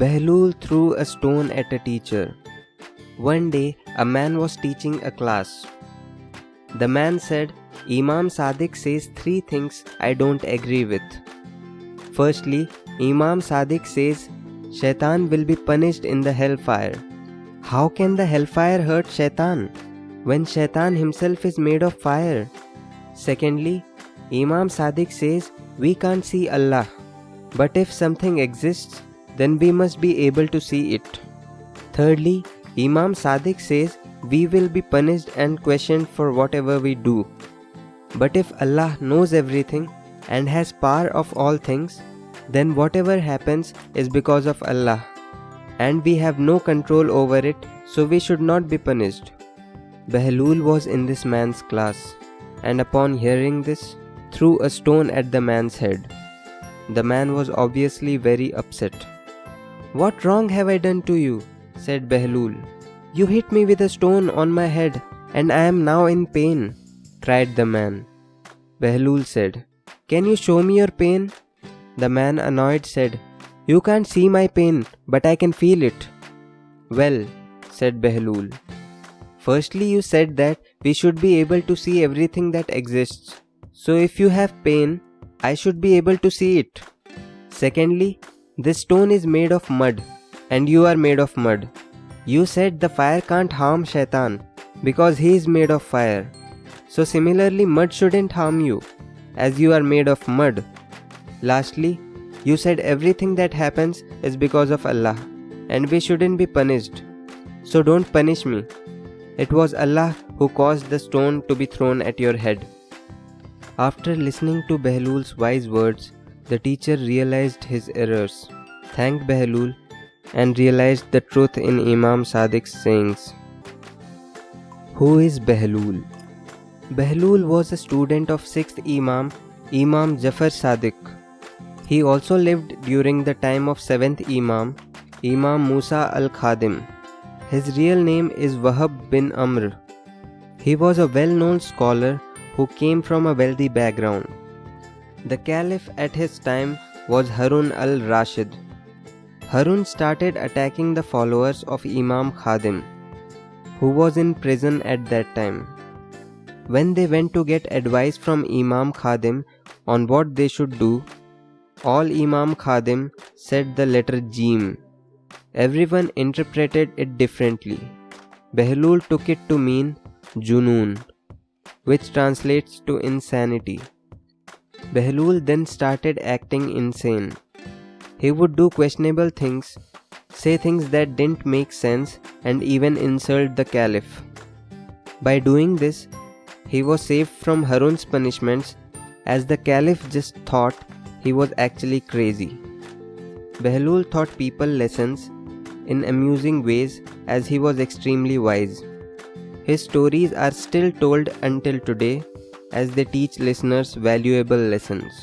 Behlul threw a stone at a teacher. One day, a man was teaching a class. The man said, Imam Sadiq says 3 things I don't agree with. Firstly, Imam Sadiq says, Shaitan will be punished in the hellfire. How can the hellfire hurt Shaitan when Shaitan himself is made of fire? Secondly, Imam Sadiq says we can't see Allah, but if something exists, then we must be able to see it. Thirdly, Imam Sadiq says we will be punished and questioned for whatever we do. But if Allah knows everything and has power of all things, then whatever happens is because of Allah, and we have no control over it, so we should not be punished. Behlul was in this man's class, and upon hearing this, threw a stone at the man's head. The man was obviously very upset. What wrong have I done to you? Said Behlul. You hit me with a stone on my head, and I am now in pain, cried the man. Behlul said, Can you show me your pain? The man, annoyed, said, You can't see my pain, but I can feel it. Well, said Behlul, firstly you said that we should be able to see everything that exists. So if you have pain, I should be able to see it. Secondly, this stone is made of mud, and you are made of mud. You said the fire can't harm Shaitan because he is made of fire. So similarly, mud shouldn't harm you, as you are made of mud. Lastly, you said everything that happens is because of Allah, and we shouldn't be punished. So don't punish me. It was Allah who caused the stone to be thrown at your head. After listening to Behlul's wise words, the teacher realized his errors, thanked Behlul, and realized the truth in Imam Sadiq's sayings. Who is Behlul? Behlul was a student of 6th Imam, Imam Jafar Sadiq. He also lived during the time of 7th Imam, Imam Musa al-Khadim. His real name is Wahab bin Amr. He was a well-known scholar who came from a wealthy background. The caliph at his time was Harun al-Rashid. Harun started attacking the followers of Imam Khadim, who was in prison at that time. When they went to get advice from Imam Khadim on what they should do, all Imam Khadim said the letter Jim. Everyone interpreted it differently. Behlul took it to mean Junoon, which translates to insanity. Behlul then started acting insane. He would do questionable things, say things that didn't make sense, and even insult the caliph. By doing this, he was saved from Harun's punishments, as the caliph just thought he was actually crazy. Behlul taught people lessons in amusing ways, as he was extremely wise. His stories are still told until today, as they teach listeners valuable lessons.